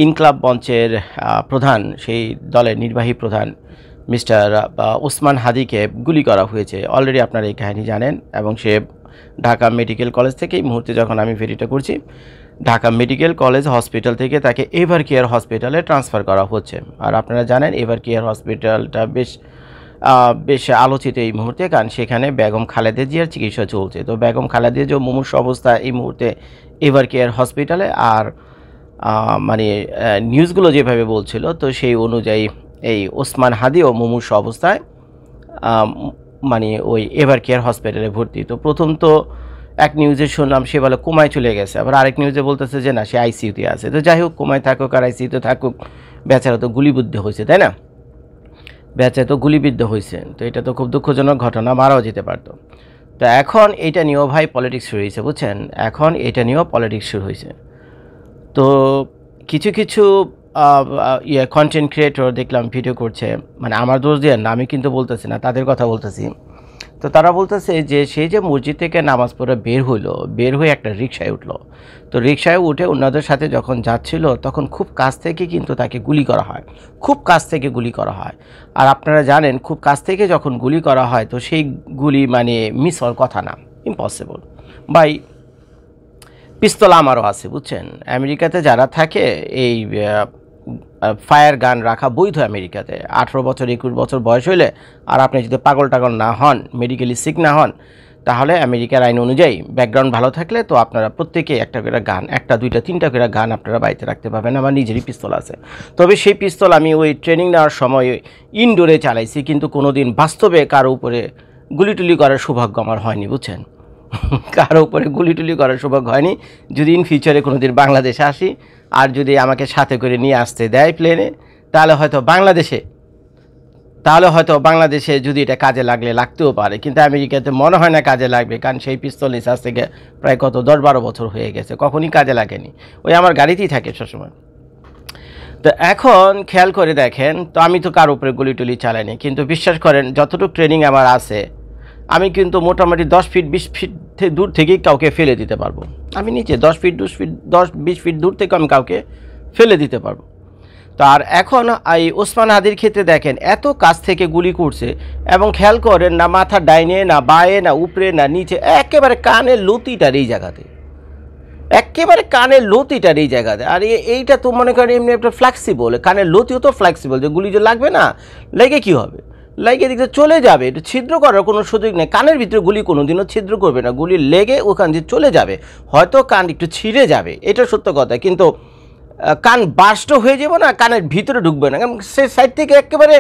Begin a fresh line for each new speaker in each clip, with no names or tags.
ইনকলাব মঞ্চের প্রধান, সেই দলের নির্বাহী প্রধান মিস্টার ওসমান হাদিকে গুলি করা হয়েছে। অলরেডি আপনারা এই কাহিনী জানেন, এবং সে ঢাকা মেডিকেল কলেজ থেকে এই মুহূর্তে যখন আমি ভিডিওটা করছি, ঢাকা মেডিকেল কলেজ হসপিটাল থেকে তাকে এভার কেয়ার হসপিটালে ট্রান্সফার করা হচ্ছে। আর আপনারা জানেন এভার কেয়ার হসপিটালটা বেশ আলোচিত এই মুহূর্তে, কারণ সেখানে বেগম খালেদা জিয়ার চিকিৎসা চলছে। তো বেগম খালেদা জিয়া মুমূর্ষু অবস্থা এই মুহূর্তে এভার কেয়ার হসপিটালে। আর মানে নিউজগুলো যেভাবে বলছিল, তো সেই অনুযায়ী এই ওসমান হাদিও মুমূর্ষু অবস্থায় মানে ওই এভার কেয়ার হসপিটালে ভর্তি। তো প্রথম তো এক নিউজে শুনলাম সে বলে কোমায় চলে গেছে, আবার আরেক নিউজে বলতেছে যে না, সে আইসিইউতে আছে। তো যাই হোক, কোমায় থাকুক আর আইসিইউতে থাকুক, বেচারা তো গুলিবিদ্ধ হয়েছে, তাই না? বেচারা তো গুলিবিদ্ধ হয়েছে, তো এটা তো খুব দুঃখজনক ঘটনা, মারাও যেতে পারতো। তো এখন এটা নিয়েও ভাই পলিটিক্স শুরু হয়েছে, বুঝছেন? এখন এটা নিয়েও পলিটিক্স শুরু হয়েছে। তো কিছু কিছু কন্টেন্ট ক্রিয়েটর দেখলাম ভিডিও করছে, মানে আমার দোষ দিয়ে না, আমি কিন্তু বলতেছি না, তাদের কথা বলতেছি। তো তারা বলতেছে যে সে যে মসজিদ থেকে নামাজ পড়ে বের হয়ে একটা রিকশায় উঠলো। তো রিকশায় উঠে অন্যদের সাথে যখন যাচ্ছিল, তখন খুব কাছ থেকে কিন্তু তাকে গুলি করা হয়, খুব কাছ থেকে গুলি করা হয়। আর আপনারা জানেন, খুব কাছ থেকে যখন গুলি করা হয়, তো সেই গুলি মানে মিস হওয়ার কথা না, ইম্পসিবল। ভাই, পিস্তল আমারও আছে, বুঝছেন? আমেরিকাতে যারা থাকে, এই ফায়ার গান রাখা বৈধ আমেরিকাতে। 18 বছর 21 বছর বয়স হইলে, আর আপনি যদি পাগল টাগল না হন, মেডিকেলি সিক না হন, তাহলে আমেরিকার আইন অনুযায়ী ব্যাকগ্রাউন্ড ভালো থাকলে তো আপনারা প্রত্যেকে একটা করে গান, একটা দুইটা তিনটা করে গান আপনারা বাড়িতে রাখতে পারবেন। আমার নিজেরই পিস্তল আছে, তবে সেই পিস্তল আমি ওই ট্রেনিং নেওয়ার সময় ইনডোরে চালাইছি, কিন্তু কোনো দিন বাস্তবে কারো উপরে গুলিটুলি করার সৌভাগ্য আমার হয়নি, বুঝছেন? কারো উপরে গুলিটুলি করার সৌভাগ্য হয়নি। যদি ইন ফিউচারে কোনো দিন বাংলাদেশে আসি, আর যদি আমাকে সাথে করে নিয়ে আসতে দেয় প্লেনে, তাহলে হয়তো বাংলাদেশে যদি এটা কাজে লাগতেও পারে, কিন্তু আমেরিকাতে মনে হয় না কাজে লাগবে, কারণ সেই পিস্তল নিয়ে আজ থেকে প্রায় 10-12 বছর হয়ে গেছে, কখনই কাজে লাগেনি। ওই আমার গাড়িতেই থাকে সবসময়। তো এখন খেয়াল করে দেখেন, তো আমি তো কারো উপরে গুলি চালাইনি, কিন্তু বিশ্বাস করেন যতটুকু ট্রেনিং আমার আছে, আমি কিন্তু মোটামুটি 10 ফিট 20 ফিট দূর থেকেই কাউকে ফেলে দিতে পারবো। আমি নিচে 10 ফিট 20 ফিট দূর থেকে আমি কাউকে ফেলে দিতে পারবো। তো আর এখন এই ওসমান হাদির ক্ষেত্রে দেখেন, এত কাছ থেকে গুলি করছে, এবং খেয়াল করেন না মাথা ডাইনে, না বায়ে, না উপরে, না নিচে, একেবারে কানের লতিটার এই জায়গাতে, আর এইটা তো মনে করেন এমনি একটা ফ্লেক্সিবল, কানের লতিও তো ফ্লেক্সিবল, যে গুলি যে লাগবে না, লেগে কি হবে, লেগে দিকে চলে যাবে, এটা ছিদ্র করার কোনো সুযোগ নেই। কানের ভিতরে গুলি কোনোদিনও ছিদ্র করবে না, গুলি লেগে ওখান দিয়ে চলে যাবে, হয়তো কান একটু ছিঁড়ে যাবে, এটা সত্য কথা, কিন্তু কান বাস্ট হয়ে যাবে না, কানের ভিতরে ঢুকবে না, কারণ সে সাইড থেকে একেবারে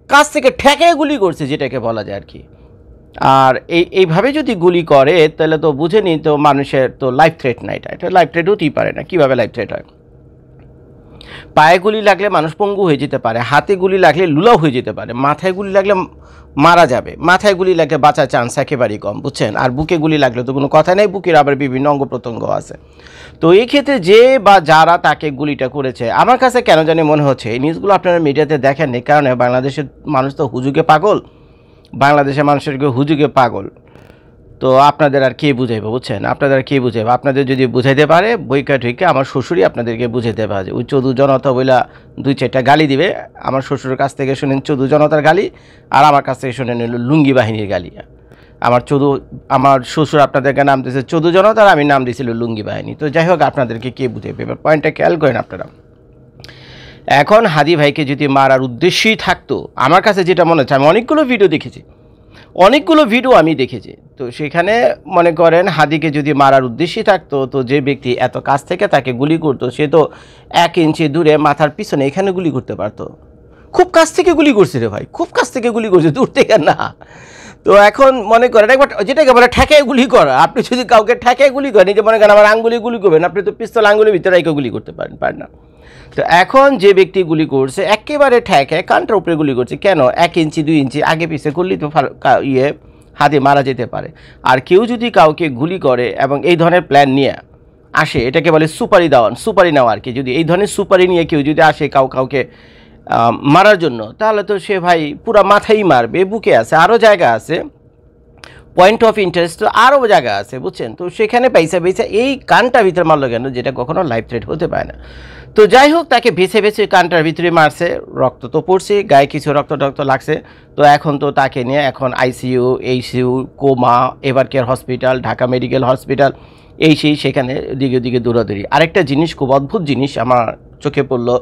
কাছ থেকে ঠেকে গুলি করছে, যেটাকে বলা যায় আর কি। আর এইভাবে যদি গুলি করে, তাহলে তো বুঝে নি, তো মানুষের তো লাইফ থ্রেট না, এটা লাইফ থ্রেট হতেই পারে না। কীভাবে লাইফ থ্রেট হয়? পায়ে গুলি লাগলে মানুষ পঙ্গু হয়ে যেতে পারে, হাতে গুলি লাগলে লুলাও হয়ে যেতে পারে, মাথায় গুলি লাগলে মারা যাবে, মাথায় গুলি লাগলে বাঁচার চান্স একেবারেই কম, বুঝছেন? আর বুকে গুলি লাগলে তো কোনো কথা নেই, বুকের আবার বিভিন্ন অঙ্গ প্রত্যঙ্গ আছে। তো এই ক্ষেত্রে যে বা যারা তাকে গুলিটা করেছে, আমার কাছে কেন জানি মনে হচ্ছে, এই নিউজগুলো আপনারা মিডিয়াতে দেখেননি, কারণ বাংলাদেশের মানুষ তো হুজুগে পাগল, বাংলাদেশের মানুষের হুজুগে পাগল। তো আপনাদের আর কে বুঝাইবে, বুঝছেন? আপনাদের যদি বুঝাইতে পারে বইকা ঠিকে, আমার শ্বশুরই আপনাদেরকে বুঝাইতে পারে। ওই চৌধু জনতা বইলা 2-4টা গালি দিবে, আমার শ্বশুরের কাছ থেকে শুনেন চৌধু জনতার গালি, আর আমার কাছ থেকে শুনেন লুঙ্গি বাহিনীর গালি। আমার শ্বশুর আপনাদেরকে নাম দিয়েছে চৌধু জনতা, আর আমি নাম দিয়েছিল লুঙ্গি বাহিনী। তো যাই হোক, আপনাদেরকে কে বুঝাইবে, এবার পয়েন্টটা খেয়াল করেন আপনারা। এখন হাদি ভাইকে যদি মারার উদ্দেশ্যই থাকতো, আমার কাছে যেটা মনে হচ্ছে, আমি অনেকগুলো ভিডিও আমি দেখেছি, তো সেখানে মনে করেন হাদিকে যদি মারার উদ্দেশ্যই থাকতো, তো যে ব্যক্তি এত কাছ থেকে তাকে গুলি করতো, সে তো 1 ইঞ্চি দূরে মাথার পিছনে এখানে গুলি করতে পারতো। খুব কাছ থেকে গুলি করছে রে ভাই, খুব কাছ থেকে গুলি করছে, দূর থেকে না। তো এখন মনে করেন একবার যেটাকে বলে ঠেকায় গুলি করা, আপনি যদি কাউকে ঠেকায় গুলি করেন, যে মনে করেন আমার আঙ্গুলি গুলি করবেন, আপনি তো পিস্তল আঙ্গুলির ভিতরে রেখে গুলি করতে পারেন না। তো এখন যে ব্যক্তি গুলি করছে, একেবারে ঠেকায় কানটার উপরে গুলি করছে, কেন? 1 ইঞ্চি 2 ইঞ্চি আগে পিছিয়ে করলেই তো হাতে মারা যেতে পারে। আর কেউ যদি কাউকে গুলি করে এবং এই ধরনের প্ল্যান নিয়ে আসে, এটাকে বলে সুপারি নেওয়া আর কি। যদি এই ধরনের সুপারি নিয়ে কেউ যদি আসে কাউকে মারার জন্য, তাহলে তো সে ভাই পুরা মাথায় মারবে, বুকে আছে, আরও জায়গা আছে, পয়েন্ট অফ ইন্টারেস্ট তো আরও জায়গা আছে, বুঝছেন? তো সেখানে পয়সা এই কানটার ভিতরে মারলো কেন, যেটা কখনো লাইফ থ্রেট হতে পারে না। তো যাই হোক, তাকে বেছে কানটার ভিতরে মারছে, রক্ত তো পড়ছে, গায়ে কিছু রক্ত লাগছে। তো এখন তো তাকে নিয়ে এখন আইসিইউ, এইচইউ, coma, ever care hospital, Dhaka medical hospital, সেখানে দিকে দৌড়াদৌড়ি। আরেকটা জিনিস, খুব অদ্ভুত জিনিস আমার চোখে পড়লো,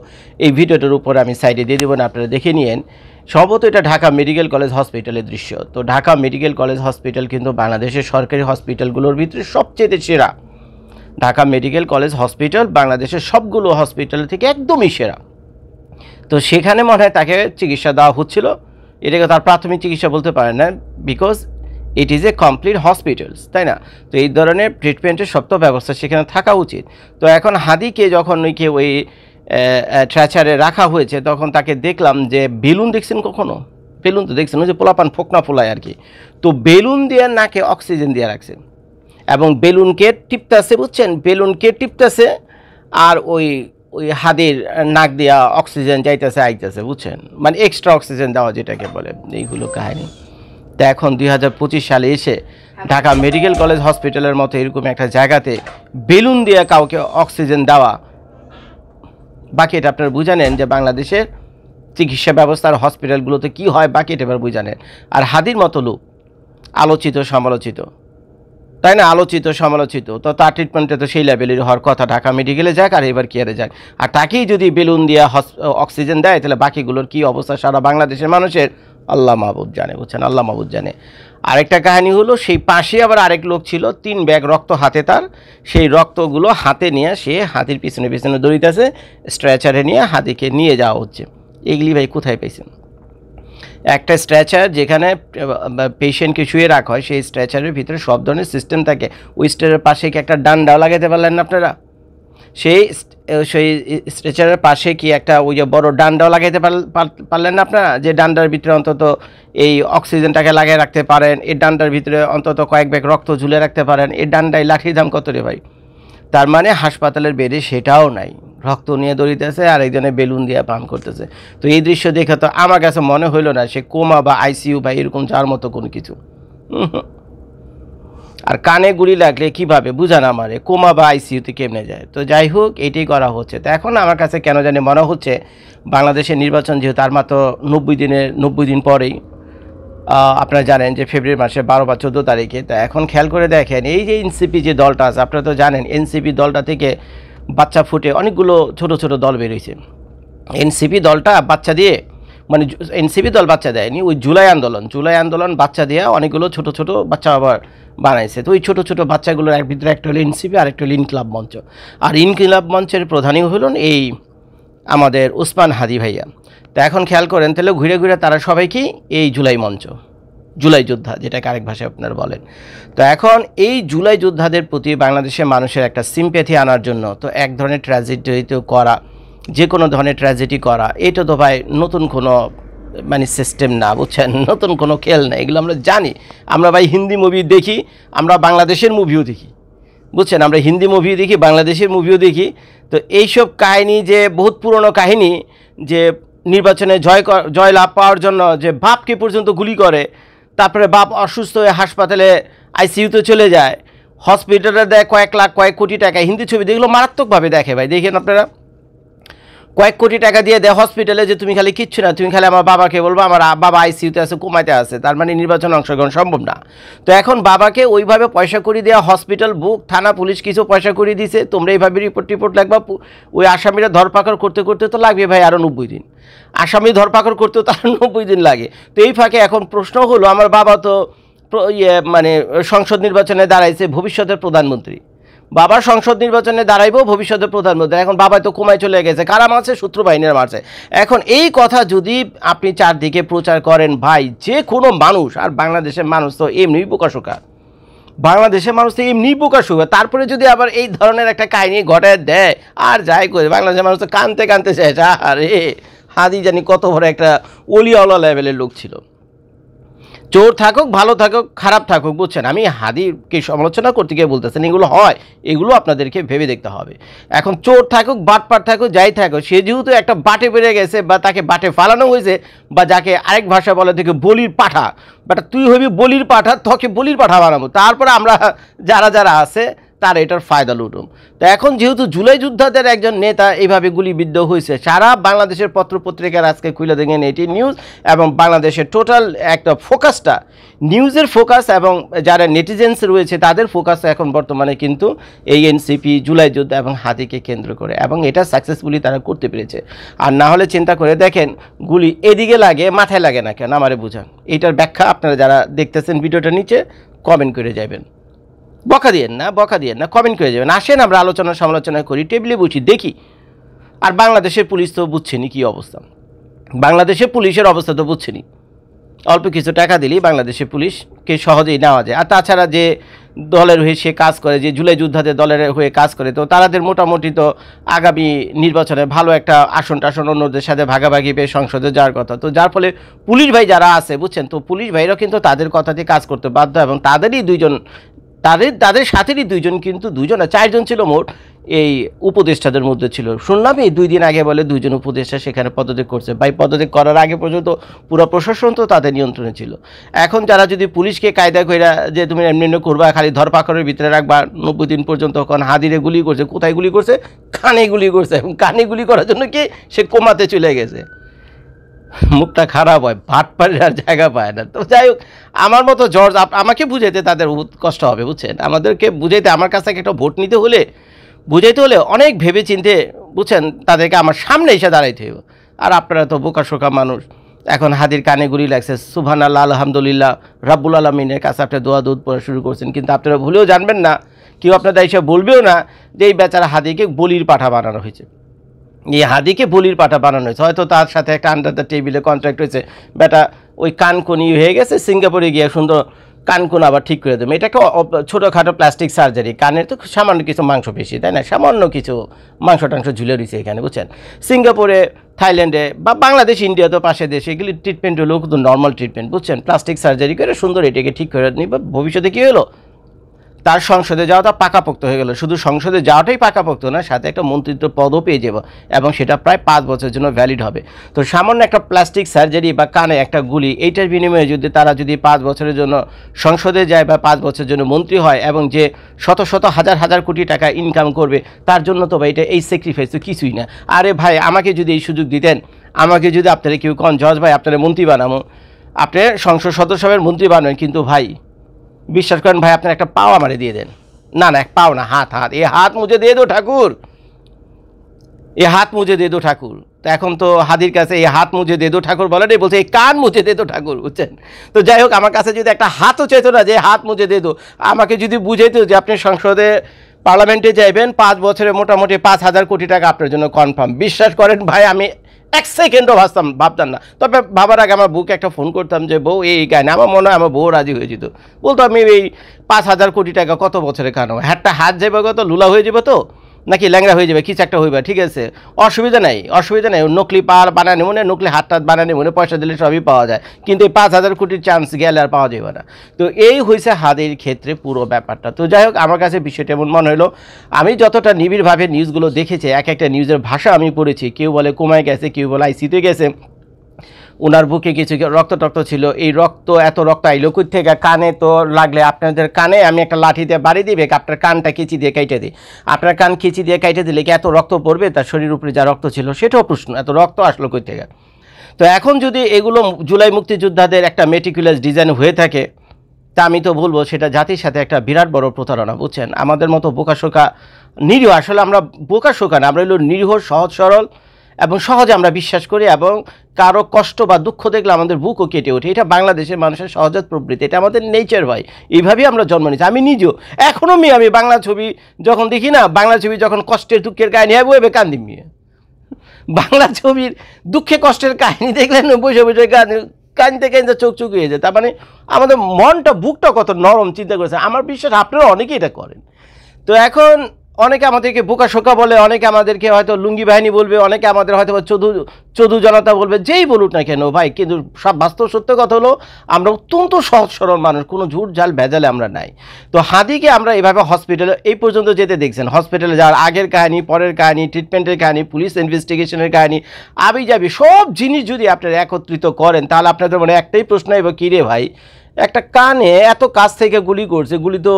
এই ভিডিওটার উপর আমি সাইডে দিয়ে দেবো না, আপনারা দেখে নিন। সম্ভবত এটা ঢাকা মেডিকেল কলেজ হসপিটালের দৃশ্য। তো ঢাকা মেডিকেল কলেজ হসপিটাল কিন্তু বাংলাদেশের সরকারি হসপিটালগুলোর ভিতরে সবচেয়ে সেরা। ঢাকা মেডিকেল কলেজ হসপিটাল বাংলাদেশের সবগুলো হসপিটাল থেকে একদমই সেরা। তো সেখানে মনে হয় তাকে চিকিৎসা দেওয়া হচ্ছিল, এটাকে তার প্রাথমিক চিকিৎসা বলতে পারেন না, because it is a complete hospitals, তাই না? তো এই ধরনের ট্রিটমেন্টের সব তো ব্যবস্থা সেখানে থাকা উচিত। তো এখন হাদিকে যখন ওই ট্র্যাচারে রাখা হয়েছে, তখন তাকে দেখলাম যে বেলুন দেখছেন, কখনো বেলুন তো দেখছেন, ওই যে পোলাপান ফোকনা ফোলায় আর কি। তো বেলুন দিয়ে নাকে অক্সিজেন দিয়ে রাখছে এবং বেলুনকে টিপতেছে, বুঝছেন? বেলুনকে টিপতেছে আর ওই হাদির নাক দিয়া অক্সিজেন যাইতেছে আইতেছে, বুঝছেন? মানে এক্সট্রা অক্সিজেন দেওয়া যেটাকে বলে, এইগুলো কাহিনী। তো এখন 2025 সালে এসে ঢাকা মেডিকেল কলেজ হসপিটালের মতো এরকম একটা জায়গাতে বেলুন দিয়ে কাউকে অক্সিজেন দেওয়া, বাকি এটা আপনারা বুঝানেন যে বাংলাদেশের চিকিৎসা ব্যবস্থার হসপিটালগুলোতে কী হয়, বাকি এটা এবার বুঝানেন। আর হাদির মতো লোক আলোচিত সমালোচিত, তাই না? আলোচিত সমালোচিত, তো তার ট্রিটমেন্টে তো সেই লেভেলের হওয়ার কথা। ঢাকা মেডিকেলে যাক আর এবার কেয়ারে যাক, আর তাকেই যদি বেলুন দিয়ে অক্সিজেন দেয়, তাহলে বাকিগুলোর কী অবস্থা সারা বাংলাদেশের মানুষের আল্লাহ মাহবুব জানে, বুঝছেন? আল্লাহ মাহবুব জানে। আরেকটা কাহিনী হলো, সেই পাশে আবার আরেক লোক ছিল, 3 ব্যাগ রক্ত হাতে তার, সেই রক্তগুলো হাতে নিয়ে সে হাতির পিছনে দৌড়িতেছে, স্ট্রেচারে নিয়ে হাতিকে নিয়ে যাওয়া হচ্ছে। এগুলি ভাই কোথায় পেয়েছেন? একটা স্ট্রেচার যেখানে পেশেন্টকে শুয়ে রাখা হয়, সেই স্ট্রেচারের ভিতরে সব ধরনের সিস্টেম থাকে। ওই স্ট্রেচারের পাশে কি একটা ডান্ডাও লাগাতে পারলেন না আপনারা? সেই স্ট্রেচারের পাশে কি একটা ওই যে বড় ডান্ডাও লাগাইতে পারলেন না আপনারা? যে ডান্ডার ভিতরে অন্তত এই অক্সিজেনটাকে লাগিয়ে রাখতে পারেন, এই ডান্ডার ভিতরে অন্তত কয়েক ব্যাগ রক্ত ঝুলে রাখতে পারেন। এই ডান্ডায় লাঠির দাম কত রে ভাই? তার মানে হাসপাতালের বেডে সেটাও নাই, রক্ত নিয়ে দৌড়িতেছে আর একজনে বেলুন দিয়ে পাম্প করতেছে। তো এই দৃশ্য দেখে তো আমার কাছে মনে হইল না সে কোমা বা আইসিইউ বা এরকম যার মতো কোনো কিছু। আর কানে গুলি লাগলে কিভাবে বুঝান আমারে, কোমা বা আইসিইউতে কেমনে যায়? তো যাই হোক, এটাই করা হচ্ছে। তো এখন আমার কাছে কেন জানি মনে হচ্ছে বাংলাদেশের নির্বাচন যেহেতু আর মাত্র 90 দিন পরেই, আপনারা জানেন যে ফেব্রুয়ারি মাসে 12 বা 14 তারিখে। তা এখন খেয়াল করে দেখেন, এই যে এনসিপি যে দলটা আছে, আপনারা তো জানেন এনসিপি দলটা থেকে বাচ্চা ফুটে অনেকগুলো ছোট ছোট দল বেরিয়েছে। এনসিপি দলটা বাচ্চা দিয়ে, মানে এনসিপি দল বাচ্চা দেয়নি, ওই জুলাই আন্দোলন বাচ্চা দিয়ে অনেকগুলো ছোট ছোট বাচ্চা আবার বানাইছে। তো ওই ছোট ছোট বাচ্চাগুলোর ভিতরে একটা হলো এনসিপি আর একটা হলো ইনকিলাব মঞ্চ। আর ইনকিলাব মঞ্চের প্রধানই হলেন এই আমাদের ওসমান হাদি ভাইয়া। তো এখন খেয়াল করেন, তাহলে ঘুরে ঘুরে তারা সবাই কি এই জুলাই মঞ্চ, জুলাই যোদ্ধা যেটাকে আরেক ভাষায় আপনারা বলেন। তো এখন এই জুলাই যোদ্ধাদের প্রতি বাংলাদেশের মানুষের একটা সিম্প্যাথি আনার জন্য তো এক ধরনের ট্র্যাজেডি করা, যে কোনো ধরনের ট্র্যাজেডি করা, এটা তো ভাই নতুন কোনো মানে সিস্টেম না, বুঝছেন? নতুন কোনো খেল না, এগুলো আমরা জানি। আমরা ভাই হিন্দি মুভি দেখি, আমরা বাংলাদেশের মুভিও দেখি, বুঝছেন? আমরা হিন্দি মুভিও দেখি, বাংলাদেশের মুভিও দেখি। তো এইসব কাহিনী যে বহুত পুরনো কাহিনী, যে নির্বাচনে জয় লাভ পাওয়ার জন্য যে বাপকে পর্যন্ত গুলি করে, তারপরে বাপ অসুস্থ হয়ে হাসপাতালে আইসিইউতে চলে যায়, হসপিটালে দেয় কয়েক লাখ কয়েক কোটি টাকা। হিন্দি ছবি যেগুলো মারাত্মকভাবে দেখে ভাই, দেখেন আপনারা, কয়েক কোটি টাকা দিয়ে দেয় হসপিটালে, যে তুমি খালি কিচ্ছু না, তুমি খালি আমার বাবাকে বলবো আমার বাবা আইসিইউতে আছে, কোমাতে আছে, তার মানে নির্বাচনে অংশগ্রহণ সম্ভব না। তো এখন বাবাকে ওইভাবে পয়সা করে দেওয়া, হসপিটাল বুক, থানা পুলিশ কিছু পয়সা করে দিছে, তোমরা এইভাবে রিপোর্ট লাগবা। ওই আসামিরা ধরপাকড় করতে করতে তো লাগবে ভাই আরও 90 দিন, আসামি ধরপাকড় করতেও তার 90 দিন লাগে। তো এই ফাঁকে এখন প্রশ্ন হলো, আমার বাবা তো মানে সংসদ নির্বাচনে দাঁড়াইছে, ভবিষ্যতের প্রধানমন্ত্রী, বাবার সংসদ নির্বাচনে দাঁড়াইবো ভবিষ্যতের প্রধানমন্ত্রী, এখন বাবা তো কোমায় চলে গেছে, কারা মারছে? শত্রু বাহিনীর মারছে। এখন এই কথা যদি আপনি চারদিকে প্রচার করেন ভাই, যে কোনো মানুষ, আর বাংলাদেশের মানুষ তো এমনি বোকাশোকা, তারপরে যদি আবার এই ধরনের একটা কাহিনী ঘটায় দেয় আর যাই করে, বাংলাদেশের মানুষ তো কানতে শেষ। আরে হাদি জানি কত বড় একটা অলিয়াওয়ালা লেভেলের লোক ছিল। চোর থাকুক, ভালো থাকুক, খারাপ থাকুক, বুঝছেন, আমি হাদিকে সমালোচনা করতে গিয়ে বলতেছেন এগুলো হয়, এগুলো আপনাদেরকে ভেবে দেখতে হবে। এখন চোর থাকুক, বাটপার থাকুক, যাই থাকুক, সে যেহেতু একটা বাটে বেড়ে গেছে বা তাকে বাটে ফালানো হয়েছে, বা যাকে আরেক ভাষা বলে থেকে বলির পাঠা, বাট তুই হবি বলির পাঠা, তোকে বলির পাঠা বানাবো, তারপরে আমরা যারা যারা আছে তার এটার ফায়দা লুটুম। তো এখন যেহেতু জুলাই যোদ্ধাদের একজন নেতা এইভাবে গুলিবিদ্ধ হয়েছে, সারা বাংলাদেশের পত্রপত্রিকার আজকে খুলে দেখেন এটি নিউজ, এবং বাংলাদেশের টোটাল একটা ফোকাসটা, নিউজের ফোকাস এবং যারা নেটিজেন্স রয়েছে তাদের ফোকাস এখন বর্তমানে কিন্তু এই এনসিপি, জুলাই যোদ্ধা এবং হাদিকে কেন্দ্র করে, এবং এটা সাকসেসফুলি তারা করতে পেরেছে। আর না হলে চিন্তা করে দেখেন, গুলি এদিকে লাগে, মাথায় লাগে না কেন, আমারে বুঝান। এইটার ব্যাখ্যা আপনারা যারা দেখতেছেন ভিডিওটা নিচে কমেন্ট করে যাবেন, বকা দিয়েন না, কমেন্ট করে যাবেন। আসেন আমরা আলোচনা সমালোচনা করি, টেবিলে বসি, দেখি। আর বাংলাদেশের পুলিশ তো বুঝছেনি কী অবস্থা, বাংলাদেশের পুলিশের অবস্থা তো বুঝছেনি, অল্প কিছু টাকা দিলেই বাংলাদেশের পুলিশকে সহজেই নেওয়া যায়। আর তাছাড়া যে দলের হয়ে সে কাজ করে, যে জুলাই যোদ্ধাদের দলের হয়ে কাজ করে, তো তাদের মোটামুটি তো আগামী নির্বাচনে ভালো একটা আসন টাসন অন্যদের সাথে ভাগাভাগি পেয়ে সংসদে যাওয়ার কথা। তো যার ফলে পুলিশ ভাই যারা আছে, বুঝছেন, তো পুলিশ ভাইরাও কিন্তু তাদের কথাতে কাজ করতে বাধ্য, এবং তাদেরই দুইজন, তাদের সাথেরই দুইজন, কিন্তু দুইজন না, 4 জন ছিল মোট এই উপদেষ্টাদের মধ্যে ছিল। শুনলাম এই 2 দিন আগে বলে 2 জন উপদেষ্টা সেখানে পদত্যাগ করছে। ভাই, পদত্যাগ করার আগে পর্যন্ত পুরো প্রশাসন তো তাদের নিয়ন্ত্রণে ছিল। এখন যারা যদি পুলিশকে কায়দা কইরা যে তুমি এমনি করবা, খালি ধরপাকড়ের ভিতরে রাখবা 90 দিন পর্যন্ত, তখন হাদিরে গুলি করছে, কোথায় গুলি করছে, কানে গুলি করছে, এবং কানে গুলি করার জন্য কি সে কোমাতে চলে গেছে। মুখটা খারাপ হয়, ভাটপাড়ির আর জায়গা পায় না। তো যাই হোক, আমার মতো জর্জ, আমাকে বুঝাইতে তাদের বহুত কষ্ট হবে, বুঝছেন, আমাদেরকে বুঝাইতে, আমার কাছ থেকে একটা ভোট নিতে হলে, বুঝাইতে হলে অনেক ভেবে চিনতে, বুঝছেন, তাদেরকে আমার সামনে এসে দাঁড়াইতে হবে। আর আপনারা তো বোকাশোকা মানুষ, এখন হাদির কানে গুলি লাগছে, সুবহানাল্লাহ, আলহামদুলিল্লাহ, রাব্বুল আলামিনের কাছে আপনি দোয়া দুধ পড়া শুরু করছেন, কিন্তু আপনারা ভুলেও জানবেন না, কেউ আপনাদের এসে বলবেও না যে এই বেচারা হাদিকে বলির পাঠা বানানো হয়েছে। এই হাদিকে বলির পাঠা বানানো হয়েছে, হয়তো তার সাথে একটা আন্ডার দ্য টেবিলে কন্ট্রাক্ট হয়েছে, বেটা ওই কানকুনি হয়ে গেছে, সিঙ্গাপুরে গিয়ে সুন্দর কানকুন আবার ঠিক করে দেবে। এটা একটা ছোটোখাটো প্লাস্টিক সার্জারি, কানের তো সামান্য কিছু মাংস পেশি, তাই না, সামান্য কিছু মাংস টাংস ঝুলে রয়েছে এখানে, বুঝছেন। সিঙ্গাপুরে, থাইল্যান্ডে বা বাংলাদেশ, ইন্ডিয়া তো পাশে দেশে, এগুলি ট্রিটমেন্ট হলো কিন্তু নর্মাল ট্রিটমেন্ট, বুঝছেন। প্লাস্টিক সার্জারি করে সুন্দর এটাকে ঠিক করে নিবা, ভবিষ্যতে কী হলো, তার সংসদে যাওয়াটা পাকাপোক্ত হয়ে গেল। শুধু সংসদে যাওয়াটাই পাকাপোক্ত না, সাথে একটা মন্ত্রিত্ব পদও পেয়ে যাব, এবং সেটা প্রায় 5 বছরের জন্য ভ্যালিড হবে। তো সামান্য একটা প্লাস্টিক সার্জারি বা কানে একটা গুলি, এইটার বিনিময়ে যদি তারা যদি 5 বছরের জন্য সংসদে যায় বা 5 বছরের জন্য মন্ত্রী হয়, এবং যে শত শত হাজার হাজার কোটি টাকা ইনকাম করবে, তার জন্য তো ভাই এটা এই স্যাক্রিফাইস তো কিছুই না। আরে ভাই, আমাকে যদি এই সুযোগ দিতেন, আমাকে যদি আপনারা কেউ কন জজ ভাই আপনারা মন্ত্রী বানাবো, আপনি সংসদ সদস্যের মন্ত্রী বানাবেন, কিন্তু ভাই বিশ্বাস করেন ভাই, আপনার একটা পাও আমারে দিয়ে দেন, না এক পাও না, হাত, এই হাত মুঝে দিয়ে দো ঠাকুর, এই হাত মুঝে দিয়ে দো ঠাকুর। তো এখন তো হাদির কাছে এই হাত মুঝে দিয়ে দো ঠাকুর বলে নেই, বলছে এই কান মুঝে দিয়ে দো ঠাকুর, বুঝছেন। তো যাই হোক, আমার কাছে যদি একটা হাতও চেত না যে হাত মুঝে দিয়ে দো, আমাকে যদি বুঝাইতো যে আপনি সংসদে, পার্লামেন্টে যাইবেন, 5 বছরে মোটামুটি 5,000 কোটি টাকা আপনার জন্য কনফার্ম, বিশ্বাস করেন ভাই, আমি 1 সেকেন্ডও ভাবতাম না। তবে ভাবার আগে আমার বউকে একটা ফোন করতাম যে বউ এই গায়ে, আমার মনে হয় আমার বউ রাজি হয়ে যেত, বলতো আমি এই 5,000 কোটি টাকা কত বছরে কানো, একটা হাত যাবে কত, লুলা হয়ে যাবে তো, নাকি ল্যাংড়া হয়ে যাবে, কিছু একটা হইবা, ঠিক আছে, অসুবিধা নাই, নকলি পা বানানি মনে, নকলি হাত টাত বানানি মনে, পয়সা দিলে সবই পাওয়া যায়, কিন্তু এই 5,000 কোটির চান্স গেলে আর পাওয়া যাবে না। তো এই হয়েছে হাদির ক্ষেত্রে পুরো ব্যাপারটা। তো যাই হোক, আমার কাছে বিষয়টা এমন মনে হলো, আমি যতটা নিবিড়ভাবে নিউজগুলো দেখেছি, এক একটা নিউজের ভাষা আমি পড়েছি, কেউ বলে কমায় গেছে, কেউ বলে আইসিতে গেছে, ওনার বুকে কিছু রক্ত ছিল, এই এত রক্ত আইলো কই থেকে, কানে তো লাগলে আপনাদের কানে আমি একটা লাঠি দিয়ে বাড়ি দিবে, আপনার কানটা কেচি দিয়ে কেটে দিই, আপনার কান কেচি দিয়ে কেটে দিলে কি এত রক্ত পড়বে, তার শরীর উপরে যা রক্ত ছিল সেটাও প্রশ্ন, এত রক্ত আসলো কই থেকে। তো এখন যদি এগুলো জুলাই মুক্তিযোদ্ধাদের একটা মেটিকুলাস ডিজাইন হয়ে থাকে, তা আমি তো বলবো সেটা জাতির সাথে একটা বিরাট বড় প্রতারণা, বুঝছেন। আমাদের মতো বোকাশোকা নিরীহ, আসলে আমরা বোকাশোকা না, আমরা হলো নিরীহ, সহজ সরল, এবং সহজে আমরা বিশ্বাস করি, এবং কারো কষ্ট বা দুঃখ দেখলে আমাদের বুকও কেটে ওঠে। এটা বাংলাদেশের মানুষের সহজাত প্রবৃত্তি, এটা আমাদের নেচার ভাই, এইভাবেই আমরা জন্ম নিয়েছি। আমি নিজেও এখনও আমি বাংলা ছবি যখন দেখি না, বাংলা ছবি যখন কষ্টের দুঃখের কাহিনী হয় বইবে কান্দি বাংলা ছবির দুঃখে কষ্টের কাহিনী দেখলেন বসে বসে কানতে কানতে চোখ হয়ে যায়। তার মানে আমাদের মনটা, বুকটা কত নরম, চিন্তা করেছে। আমার বিশ্বাস আপনারা অনেকেই এটা করেন। তো এখন অনেকে আমাদেরকে বোকা শোকা বলে, অনেকে আমাদেরকে হয়তো লুঙ্গি বাহিনী বলবে, অনেকে আমাদের হয়তো চদু জনতা বলবে, যেই বলুক না কেন ভাই, কিন্তু সব বাস্তব সত্য কথা হলো আমরা অত্যন্ত সহজ সরল মানুষ, কোনো ঝুট ঝাল ভেজালে আমরা নাই। তো হাদিকে আমরা এভাবে হসপিটালে এই পর্যন্ত যেতে দেখছেন, হসপিটালে যাওয়ার আগের কাহিনী, পরের কাহিনী, ট্রিটমেন্টের কাহিনী, পুলিশ ইনভেস্টিগেশনের কাহিনী, আবি যাবি সব জিনিস যদি আপনারা একত্রিত করেন, তাহলে আপনাদের মনে একটাই প্রশ্ন এবার কী রে ভাই, একটা কানে এত কাছ থেকে গুলি করছে, গুলি তো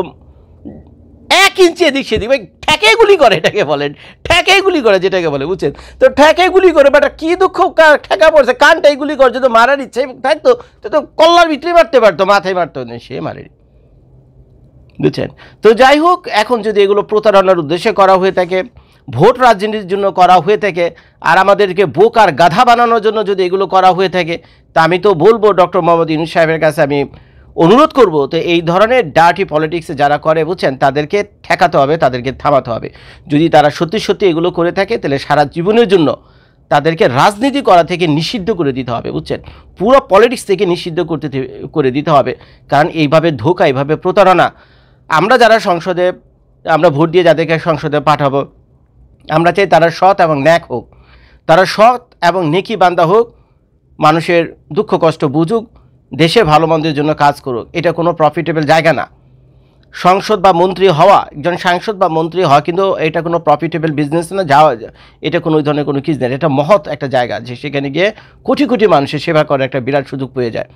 1 ইঞ্চি এদিক সেদিক, ভাই ঠেকে গুলি করে, এটাকে বলেন ঠেকে গুলি করে, যেটাকে বলে, বুঝছেন? তো ঠেকে গুলি করে বাট কি দুঃখ, ঠেকা পড়ছে, কানটাই গুলি করে, যদি মারার ইচ্ছে থাকতো তো কল্লার ভিতরে মারতে পারতো, মাথায় মারতো না, সে মারেনি, বুঝছেন? তো যাই হোক, এখন যদি এগুলো প্রতারণার উদ্দেশ্যে করা হয়ে থাকে, ভোট রাজনীতির জন্য করা হয়ে থাকে, আর আমাদেরকে বোকার গাধা বানানোর জন্য যদি এগুলো করা হয়ে থাকে, তা আমি তো বলবো ডক্টর মোহাম্মদ ইউনূস সাহেবের কাছে আমি অনুরোধ করব, তো এই ধরনের ডার্টি পলিটিক্সে যারা করে, বুঝছেন, তাদেরকে ঠেকাতে হবে, তাদেরকে থামাতে হবে। যদি তারা সত্যি সত্যি এগুলো করে থাকে, তাহলে সারা জীবনের জন্য তাদেরকে রাজনীতি করা থেকে নিষিদ্ধ করে দিতে হবে, বুঝছেন, পুরো পলিটিক্স থেকে নিষিদ্ধ করে দিতে হবে। কারণ এইভাবে ধোঁকা, এইভাবে প্রতারণা, আমরা যারা সংসদে আমরা ভোট দিয়ে যাদেরকে সংসদে পাঠাবো, আমরা চাই তারা সৎ এবং ন্যাক হোক, তারা সৎ এবং নেকি বান্দা হোক, মানুষের দুঃখ কষ্ট বুঝুক, দেশের ভালো মন্দের জন্য কাজ করুক। এটা কোনো প্রফিটেবল জায়গা না। সংসদ বা মন্ত্রী হওয়া, একজন সাংসদ বা মন্ত্রী হওয়া কিন্তু এটা কোনো প্রফিটেবল বিজনেস না, যাওয়া এটা কোনো ওই ধরনের কোনো কিছু নেই। এটা মহৎ একটা জায়গা, যে সেখানে গিয়ে কোটি কোটি মানুষের সেবা করার একটা বিরাট সুযোগ পেয়ে যায়।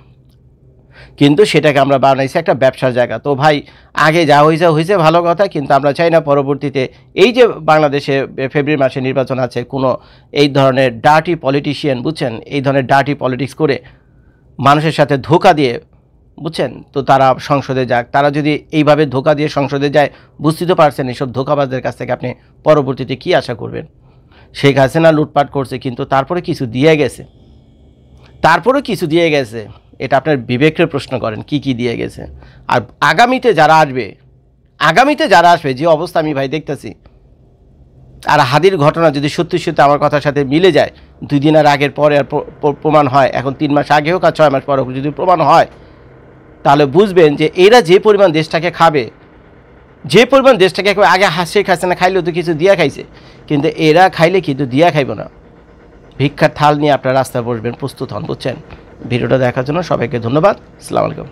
কিন্তু সেটাকে আমরা বানাইছি একটা ব্যবসার জায়গা। তো ভাই, আগে যা হয়েছে ভালো কথা, কিন্তু আমরা চাই না পরবর্তীতে এই যে বাংলাদেশে ফেব্রুয়ারি মাসে নির্বাচন আছে, কোনো এই ধরনের ডার্টি পলিটিশিয়ান, বুঝছেন, এই ধরনের ডার্টি পলিটিক্স করে মানুষের সাথে ধোঁকা দিয়ে, বুঝছেন, তো তারা সংসদে যাক। তারা যদি এইভাবে ধোঁকা দিয়ে সংসদে যায়, বুঝতে তো পারছেন এইসব ধোঁকাবাজদের কাছ থেকে আপনি পরবর্তীতে কি আশা করবেন? শেখ হাসিনা লুটপাট করছে, কিন্তু তারপরে কিছু দিয়ে গেছে, এটা আপনার বিবেকের প্রশ্ন করেন, কি দিয়ে গেছে। আর আগামীতে যারা আসবে যে অবস্থা আমি ভাই দেখতেছি, আর হাদির ঘটনা যদি সত্যি সত্যি আমার কথার সাথে মিলে যায়, 2 দিন আর আগের পরে আর প্রমাণ হয়, এখন 3 মাস আগে হোক আর 6 মাস পরে হোক, যদি প্রমাণ হয়, তাহলে বুঝবেন যে এরা যে পরিমাণ দেশটাকে খাবে, আগে শেখ হাসিনা খাইলেও তো কিছু দিয়া খাইছে, কিন্তু এরা খাইলে কিন্তু দিয়া খাইব না, ভিক্ষার থাল নিয়ে আপনার রাস্তায় বসবেন, প্রস্তুত হন, বুঝছেন? ভিডিওটা দেখার জন্য সবাইকে ধন্যবাদ। আসসালামু আলাইকুম।